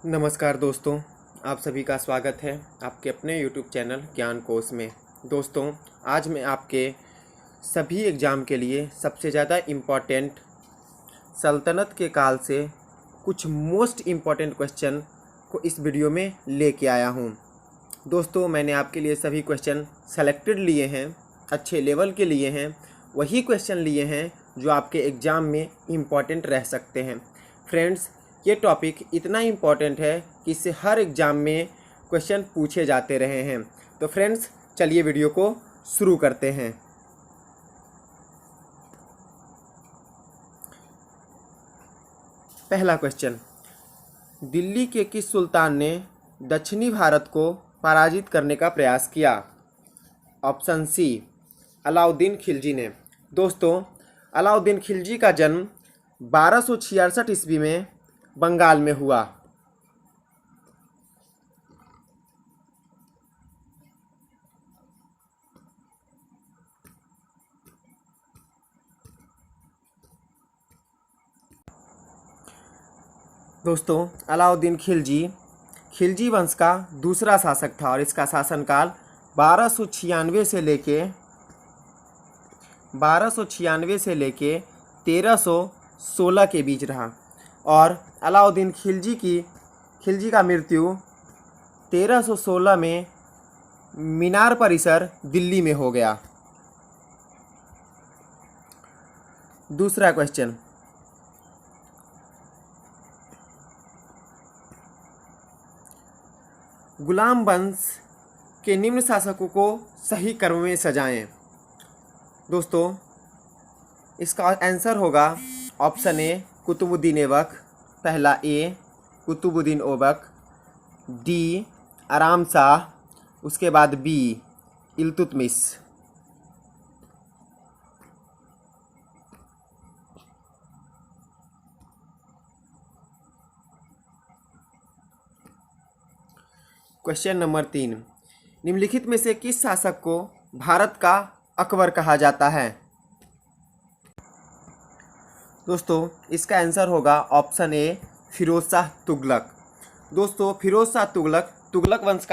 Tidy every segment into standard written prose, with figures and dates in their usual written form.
नमस्कार दोस्तों, आप सभी का स्वागत है आपके अपने YouTube चैनल ज्ञान कोश में। दोस्तों, आज मैं आपके सभी एग्ज़ाम के लिए सबसे ज़्यादा इम्पॉर्टेंट सल्तनत के काल से कुछ मोस्ट इम्पॉर्टेंट क्वेश्चन को इस वीडियो में लेके आया हूँ। दोस्तों, मैंने आपके लिए सभी क्वेश्चन सेलेक्टेड लिए हैं, अच्छे लेवल के लिए हैं, वही क्वेश्चन लिए हैं जो आपके एग्ज़ाम में इम्पॉर्टेंट रह सकते हैं। फ्रेंड्स, ये टॉपिक इतना इम्पॉर्टेंट है कि इससे हर एग्ज़ाम में क्वेश्चन पूछे जाते रहे हैं। तो फ्रेंड्स, चलिए वीडियो को शुरू करते हैं। पहला क्वेश्चन, दिल्ली के किस सुल्तान ने दक्षिणी भारत को पराजित करने का प्रयास किया? ऑप्शन सी, अलाउद्दीन खिलजी ने। दोस्तों, अलाउद्दीन खिलजी का जन्म 1266 ईस्वी में बंगाल में हुआ। दोस्तों, अलाउद्दीन खिलजी वंश का दूसरा शासक था और इसका शासनकाल 1296 से लेके 1316 के बीच रहा और अलाउद्दीन खिलजी का मृत्यु 1316 में मीनार परिसर दिल्ली में हो गया। दूसरा क्वेश्चन, गुलाम वंश के निम्न शासकों को सही क्रम में सजाएं। दोस्तों, इसका आंसर होगा ऑप्शन ए, कुतुबुद्दीन ऐबक। पहला ए, कुतुबुद्दीन ऐबक, डी, आराम शाह, उसके बाद बी, इल्तुतमिश। क्वेश्चन नंबर 3, निम्नलिखित में से किस शासक को भारत का अकबर कहा जाता है? दोस्तों, इसका आंसर होगा ऑप्शन ए, फिरोज शाह तुगलक। दोस्तों, फिरोज शाह तुगलक वंश का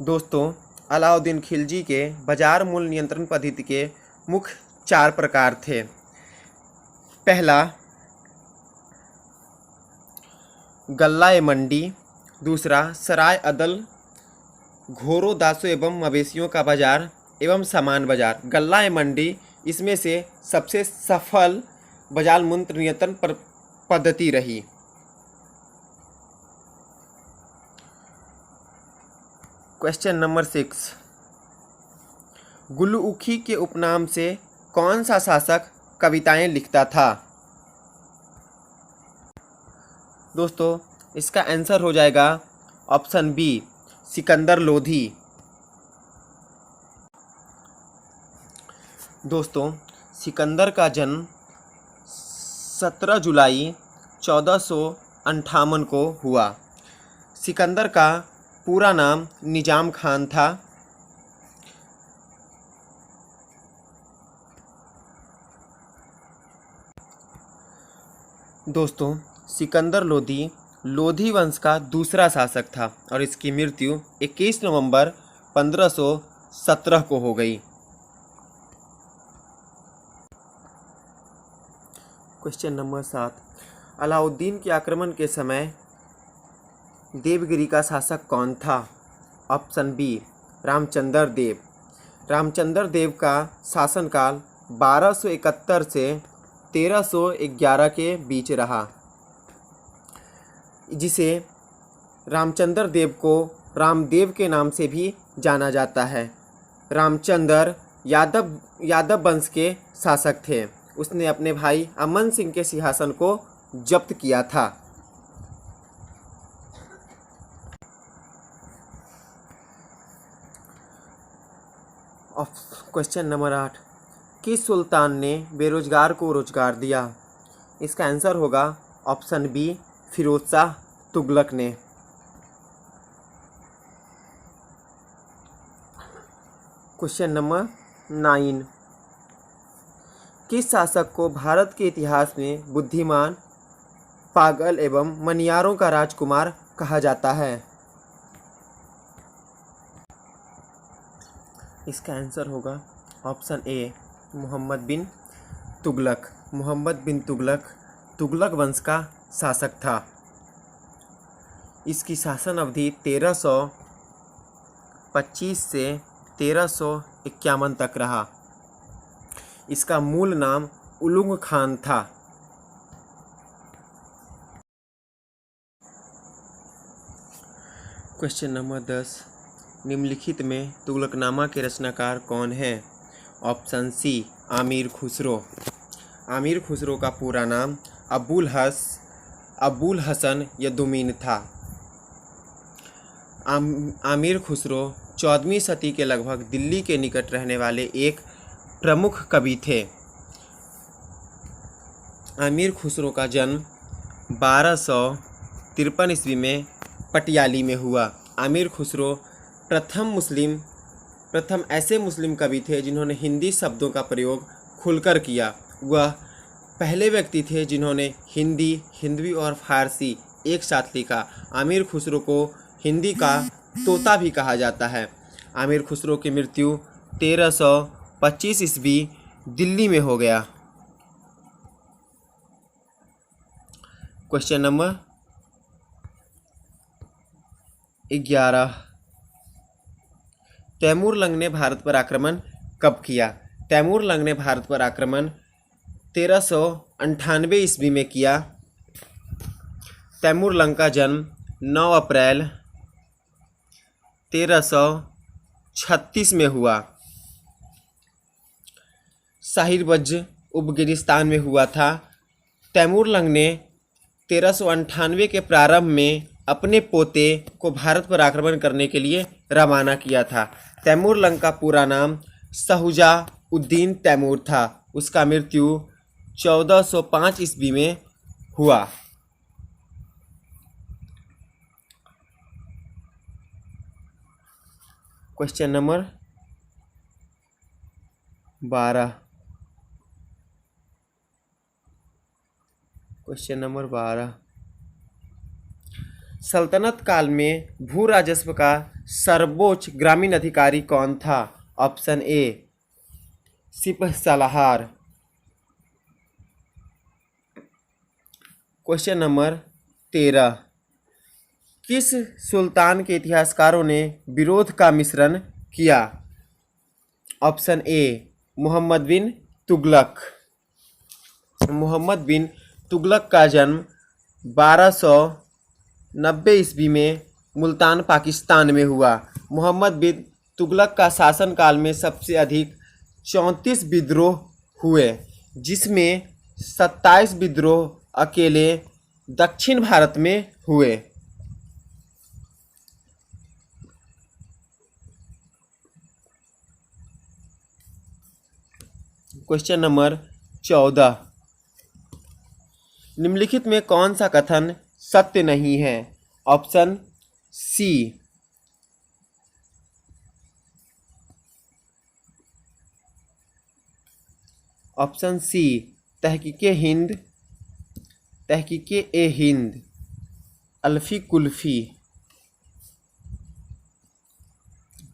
दोस्तों, अलाउद्दीन खिलजी के बाजार मूल्य नियंत्रण पद्धति के मुख्य 4 प्रकार थे। पहला, गल्ला मंडी। दूसरा, सराय अदल, घोरों, दासों एवं मवेशियों का बाजार एवं सामान बाजार। गल्ला मंडी इसमें से सबसे सफल बाजार मूल्य नियंत्रण पद्धति रही। क्वेश्चन नंबर 6, गुलऊखी के उपनाम से कौन सा शासक कविताएं लिखता था? दोस्तों इसका आंसर हो जाएगा ऑप्शन बी, सिकंदर लोधी। दोस्तों सिकंदर का जन्म 17 जुलाई 1458 को हुआ। सिकंदर का पूरा नाम निजाम खान था। दोस्तों सिकंदर लोधी लोधी वंश का दूसरा शासक था और इसकी मृत्यु 21 नवंबर 1517 को हो गई। क्वेश्चन नंबर 7, अलाउद्दीन के आक्रमण के समय देवगिरी का शासक कौन था? ऑप्शन बी, रामचंद्र देव। रामचंद्र देव का शासनकाल 1271 से 1311 के बीच रहा, जिसे रामचंद्र देव को रामदेव के नाम से भी जाना जाता है। रामचंद्र यादव वंश के शासक थे। उसने अपने भाई अमन सिंह के सिंहासन को जब्त किया था। क्वेश्चन नंबर 8, किस सुल्तान ने बेरोजगार को रोजगार दिया? इसका आंसर होगा ऑप्शन बी, फिरोज शाह तुगलक ने। क्वेश्चन नंबर 9, किस शासक को भारत के इतिहास में बुद्धिमान, पागल एवं मनियारों का राजकुमार कहा जाता है? इसका आंसर होगा ऑप्शन ए, मोहम्मद बिन तुगलक। मोहम्मद बिन तुगलक तुगलक वंश का शासक था। इसकी शासन अवधि 1325 से 1351 तक रहा। इसका मूल नाम उलुग खान था। क्वेश्चन नंबर 10, निम्नलिखित में तुगलकनामा के रचनाकार कौन है? Option C, Amir Khusro. आमिर खुसरो का पूरा नाम अबुल हसन यदुमीन था। आमिर खुसरो 14वीं सदी के लगभग दिल्ली के निकट रहने वाले एक प्रमुख कवि थे। आमिर खुसरो का जन्म 1253 ईस्वी में पटियाली में हुआ। आमिर खुसरो प्रथम ऐसे मुस्लिम कवि थे जिन्होंने हिंदी शब्दों का प्रयोग खुलकर किया। वह पहले व्यक्ति थे जिन्होंने हिंदी और फारसी एक साथ लिखा। आमिर खुसरो को हिंदी का तोता भी कहा जाता है। आमिर खुसरो की मृत्यु 1325 ईस्वी दिल्ली में हो गया। क्वेश्चन नंबर 11, तैमूर लंग ने भारत पर आक्रमण कब किया? तैमूर लंग ने भारत पर आक्रमण 1398 ईस्वी में किया। तैमूर लंग का जन्म 9 अप्रैल 1336 में हुआ। साहिरबज्ज अफगानिस्तान में हुआ था। तैमूर लंग ने 1398 के प्रारंभ में अपने पोते को भारत पर आक्रमण करने के लिए रवाना किया था। तैमूर लंग का पूरा नाम शुजा-उद-दीन तैमूर था। उसका मृत्यु 1405 ईस्वी में हुआ। क्वेश्चन नंबर 12, सल्तनत काल में भू राजस्व का सर्वोच्च ग्रामीण अधिकारी कौन था? ऑप्शन ए, सिपहसालार। क्वेश्चन नंबर 13, किस सुल्तान के इतिहासकारों ने विरोध का मिश्रण किया? Option A, Mohammad bin Tughlaq. मोहम्मद बिन तुगलक का जन्म 1290 ईस्वी में मुल्तान पाकिस्तान में हुआ। मोहम्मद बिन तुगलक का शासनकाल में सबसे अधिक 34 विद्रोह हुए, जिसमें 27 विद्रोह अकेले दक्षिण भारत में हुए। क्वेश्चन नंबर 14, निम्नलिखित में कौन सा कथन सत्य नहीं है? ऑप्शन सी, option C तहकीके-ए-हिंद अल्फी kulfi.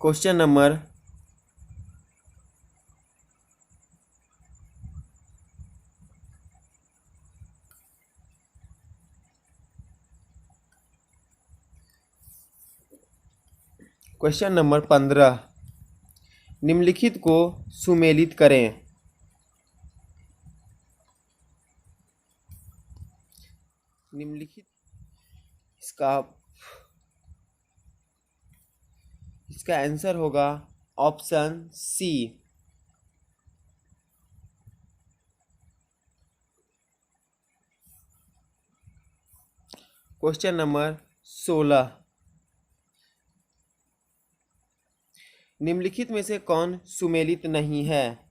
Question number 15, निम्नलिखित को सुमेलित करें। निम्नलिखित इसका आंसर होगा ऑप्शन सी। क्वेश्चन नंबर 16, निम्नलिखित में से कौन सुमेलित नहीं है?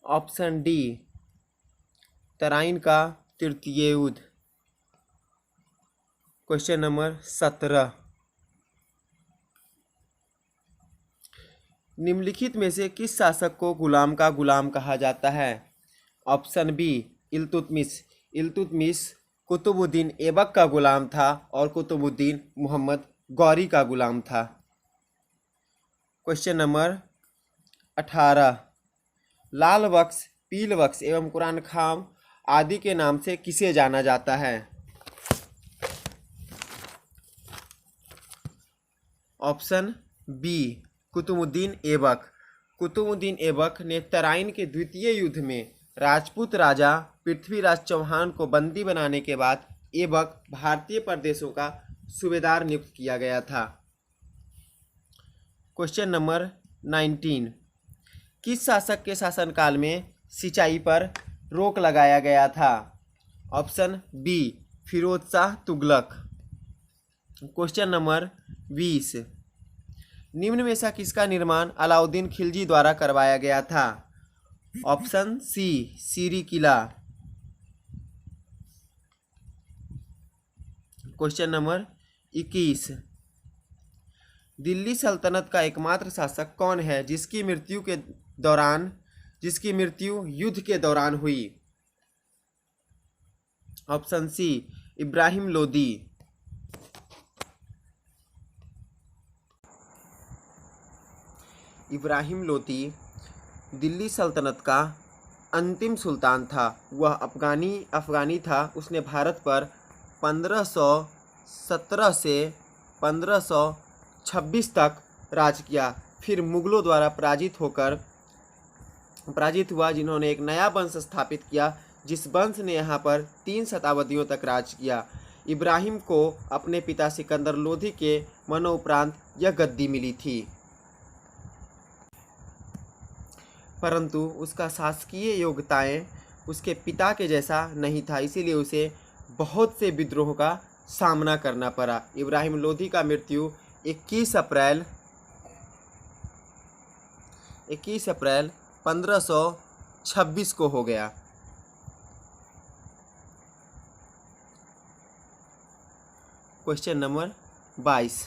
ऑप्शन डी, तराइन का तृतीय युद्ध। क्वेश्चन नंबर 17, निम्नलिखित में से किस शासक को गुलाम का गुलाम कहा जाता है? Option B, Iltutmish. इल्तुतमिश कुतुबुद्दीन ऐबक का गुलाम था और कुतुबुद्दीन मुहम्मद गौरी का गुलाम था। क्वेश्चन नंबर 18, लाल बख्श, पील बख्श एवं कुरान खां आदि के नाम से किसे जाना जाता है? Option B, Qutbuddin Aibak. कुतुबुद्दीन ऐबक ने तराइन के द्वितीय युद्ध में राजपूत राजा पृथ्वीराज चौहान को बंदी बनाने के बाद ऐबक भारतीय प्रदेशों का सूबेदार नियुक्त किया गया था। क्वेश्चन नंबर 19, किस शासक के शासनकाल में सिंचाई पर रोक लगाया गया था? Option B, Firoz Shah Tughlaq. Question number 20, निम्न में से किसका निर्माण अलाउद्दीन खिलजी द्वारा करवाया गया था? ऑप्शन सी, सीरी किला। क्वेश्चन नंबर 21, दिल्ली सल्तनत का एकमात्र शासक कौन है जिसकी मृत्यु युद्ध के दौरान हुई? Option C, Ibrahim Lodi. इब्राहिम लोदी दिल्ली सल्तनत का अंतिम सुल्तान था। वह अफगानी था। उसने भारत पर 1517 से 1526 तक राज किया। फिर मुगलों द्वारा पराजित हुआ, जिन्होंने एक नया वंश स्थापित किया, जिस वंश ने यहाँ पर 3 शताब्दियों तक राज किया। इब्राहिम को अपने पिता सिकंदर लोधी के मरणोपरांत यह गद्दी मिली थी, परंतु उसका शासकीय योग्यताएं उसके पिता के जैसा नहीं था, इसीलिए उसे बहुत से विद्रोहों का सामना करना पड़ा। इब्राहिम लोधी का मृत्यु 21 अप्रैल 1526 को हो गया। क्वेश्चन नंबर 22,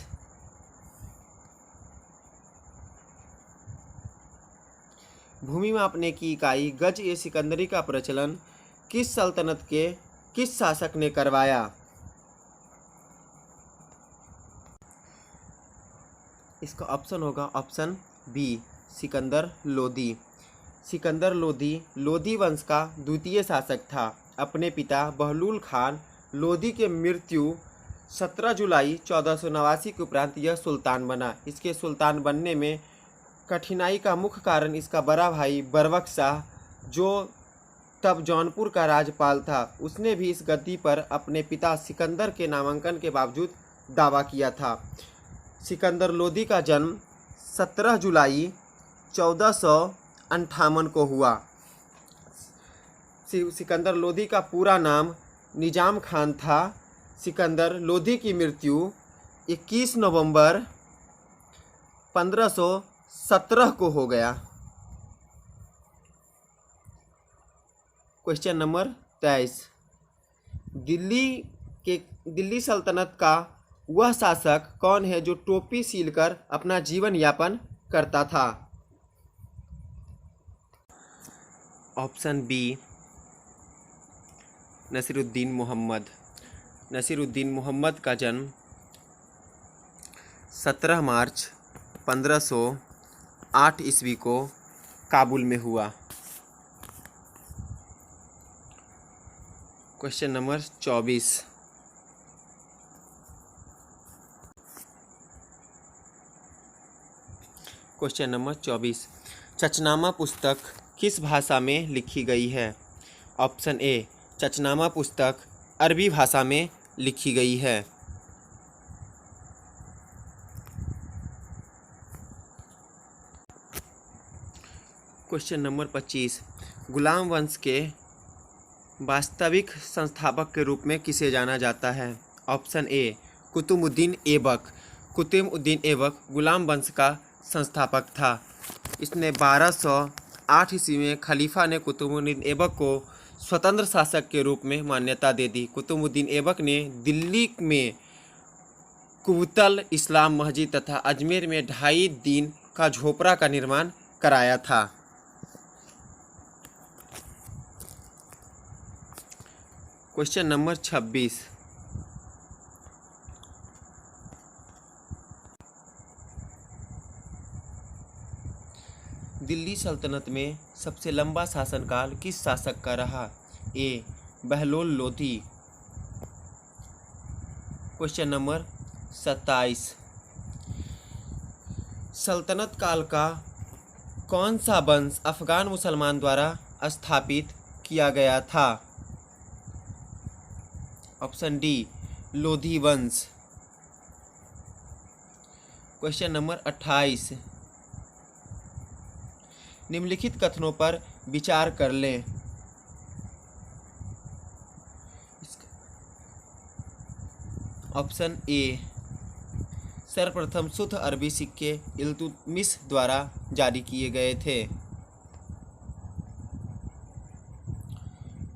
भूमि मापने की इकाई गज ए सिकंदरी का प्रचलन किस सल्तनत के किस शासक ने करवाया? इसका ऑप्शन होगा ऑप्शन बी, सिकंदर लोदी। सिकंदर लोदी लोदी वंश का द्वितीय शासक था। अपने पिता बहलूल खान लोदी के मृत्यु 17 जुलाई 1489 के उपरांत यह सुल्तान बना। इसके सुल्तान बनने में कठिनाई का मुख्य कारण इसका बड़ा भाई बरबक शाह, जो तब जौनपुर का राज्यपाल था। उसने भी इस गद्दी पर अपने पिता सिकंदर के नामांकन के बावजूद दावा किया था। सिकंदर लोदी का जन्म 17 जुलाई 1458 को हुआ। सिकंदर लोदी का पूरा नाम निजाम खान था। सिकंदर लोदी की मृत्यु 21 नवंबर 1517 को हो गया। क्वेश्चन नंबर 23, दिल्ली सल्तनत का वह शासक कौन है जो टोपी सीलकर अपना जीवन यापन करता था? Option B, Nasiruddin Mohammad. नसीरुद्दीन मोहम्मद का जन्म 17 मार्च 1508 ईस्वी को काबुल में हुआ। Question number 24, question number 24, Chachnama पुस्तक किस भाषा में लिखी गई है? ऑप्शन ए, चचनामा पुस्तक अरबी भाषा में लिखी गई है। क्वेश्चन नंबर 25, गुलाम वंश के वास्तविक संस्थापक के रूप में किसे जाना जाता है? Option A, Qutbuddin Aibak. कुतुबुद्दीन ऐबक गुलाम वंश का संस्थापक था। इसने 1208 ईस्वी में खलीफा ने कुतुबुद्दीन ऐबक को स्वतंत्र शासक के रूप में मान्यता दे दी। कुतुबुद्दीन ऐबक ने दिल्ली में कुतुल इस्लाम मस्जिद तथा अजमेर में 2.5 दिन का झोपड़ा का निर्माण कराया था। क्वेश्चन नंबर 26, दिल्ली सल्तनत में सबसे लंबा शासनकाल किस शासक का रहा? ए, बहलोल लोधी। क्वेश्चन नंबर 27, सल्तनत काल का कौन सा वंश अफगान मुसलमान द्वारा स्थापित किया गया था? ऑप्शन डी, लोधी वंश। क्वेश्चन नंबर 28, निम्नलिखित कथनों पर विचार कर लें। ऑप्शन ए, सर्वप्रथम शुद्ध अरबी सिक्के इल्तुतमिश द्वारा जारी किए गए थे।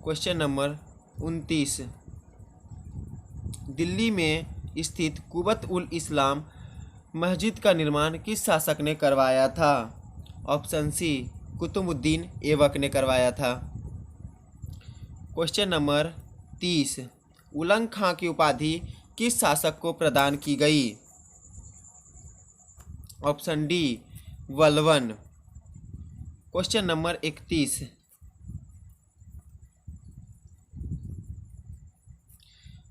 क्वेश्चन नंबर 29, दिल्ली में स्थित कुबत उल इस्लाम मस्जिद का निर्माण किस शासक ने करवाया था? ऑप्शन सी, कुतुबुद्दीन ऐबक ने करवाया था। क्वेश्चन नंबर 30, उलंग खां की उपाधि किस शासक को प्रदान की गई? Option D, Balban. Question number 31,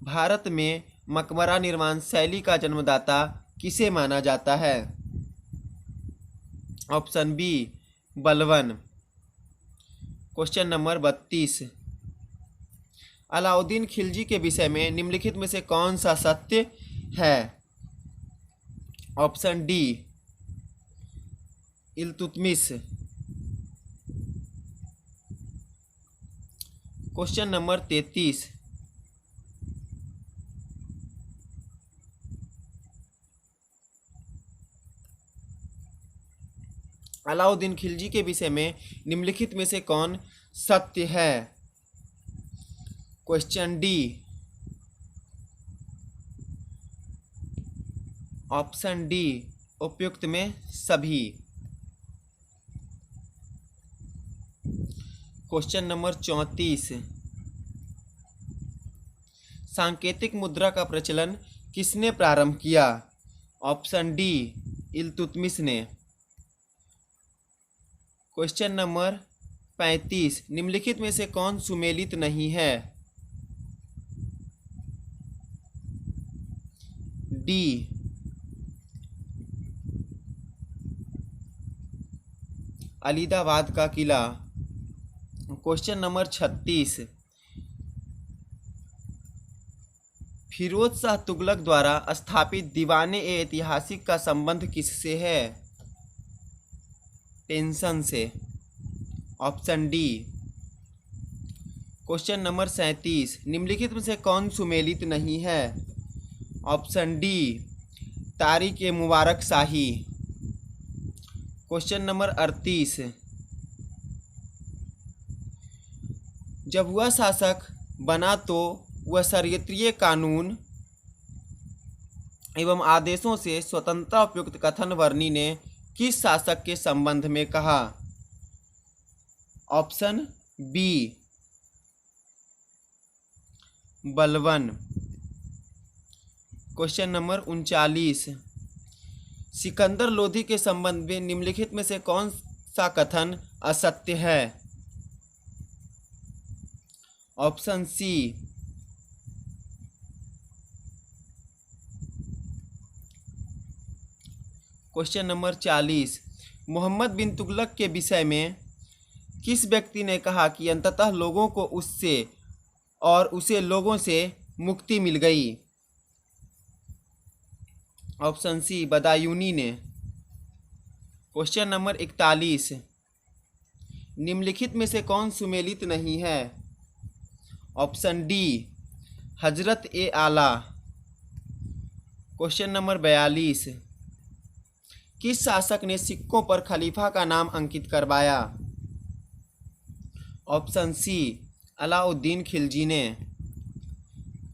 Bharat में मकबरा निर्माण शैली का जन्मदाता किसे माना जाता है? Option B, Balban. Question number 32, Alauddin Khilji के विषय में निम्नलिखित में से कौन सा सत्य है? Option D, Iltutmish. Question number 33, Alauddin Khilji के विषय में निम्नलिखित में से कौन सत्य है? क्वेश्चन डी, ऑप्शन डी, उपयुक्त में सभी। क्वेश्चन नंबर 34, सांकेतिक मुद्रा का प्रचलन किसने प्रारंभ किया? ऑप्शन डी, इल्तुतमिश ने। क्वेश्चन नंबर 35, निम्नलिखित में से कौन सुमेलित नहीं है? डी, अलीदाबाद का किला। क्वेश्चन नंबर 36, फिरोज शाह तुगलक द्वारा स्थापित दीवाने ए ऐतिहासिक का संबंध किससे है? टेंशन से। Option D. क्वेश्चन नंबर 37, निम्नलिखित में से कौन सुमेलित नहीं है? ऑप्शन डी, तारिक ए मुबारक शाही। क्वेश्चन नंबर 38, जब वह शासक बना तो वह शरीयतीय कानून एवं आदेशों से स्वतंत्रता उपयुक्त कथन वर्णी ने किस शासक के संबंध में कहा? Option B, Balban. Question number 39, Sikandar Lodi के संबंध में निम्नलिखित में से कौन सा कथन असत्य है? Option C, question number 40, Mohammad bin Tughlaq के विषय में किस व्यक्ति ने कहा कि अंततः लोगों को उससे और उसे लोगों से मुक्ति मिल गई? ऑप्शन सी, बदायूनी ने। क्वेश्चन नंबर 41, निम्नलिखित में से कौन सुमेलित नहीं है? ऑप्शन डी, हजरत ए आला। क्वेश्चन नंबर 42, किस शासक ने सिक्कों पर खलीफा का नाम अंकित करवाया? ऑप्शन सी, अलाउद्दीन खिलजी ने।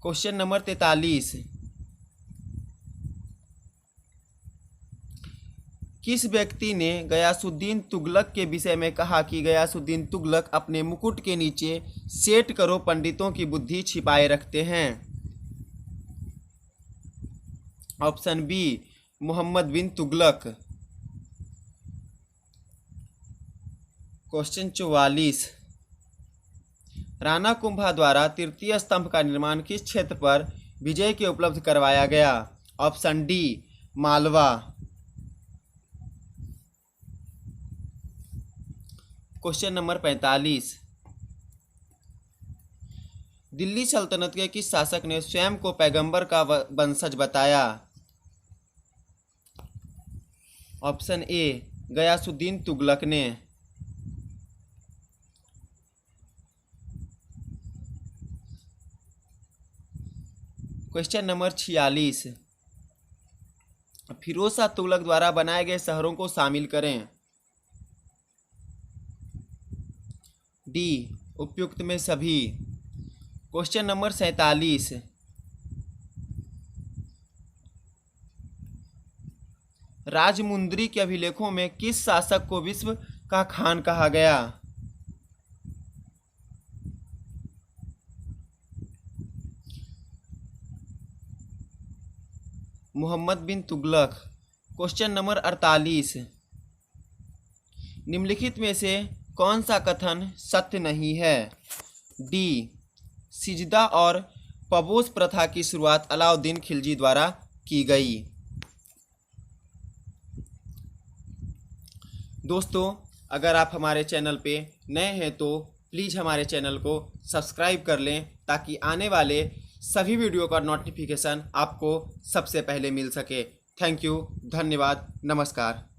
क्वेश्चन नंबर 43, किस व्यक्ति ने गयासुद्दीन तुगलक के विषय में कहा कि गयासुद्दीन तुगलक अपने मुकुट के नीचे सेठ करो पंडितों की बुद्धि छिपाए रखते हैं? Option B, Mohammad bin Tughlaq. Question 44, Rana Kumbha द्वारा तृतीय स्तंभ का निर्माण किस क्षेत्र पर विजय के उपलब्ध करवाया गया? Option D, Malwa. Question number 45, Delhi सल्तनत के किस शासक ने स्वयं को पैगंबर का वंशज बताया? ऑप्शन ए, गयासुद्दीन तुगलक ने। क्वेश्चन नंबर 46, फिरोज शाह तुगलक द्वारा बनाए गए शहरों को शामिल करें? डी, उपयुक्त में सभी। क्वेश्चन नंबर 47, राजमुंद्री के अभिलेखों में किस शासक को विश्व का खान कहा गया? मोहम्मद बिन तुगलक। क्वेश्चन नंबर 48, निम्नलिखित में से कौन सा कथन सत्य नहीं है? डी, सिजदा और पबोस प्रथा की शुरुआत अलाउद्दीन खिलजी द्वारा की गई। दोस्तों, अगर आप हमारे चैनल पे नए हैं तो प्लीज़ हमारे चैनल को सब्सक्राइब कर लें ताकि आने वाले सभी वीडियो का नोटिफिकेशन आपको सबसे पहले मिल सके। थैंक यू, धन्यवाद, नमस्कार।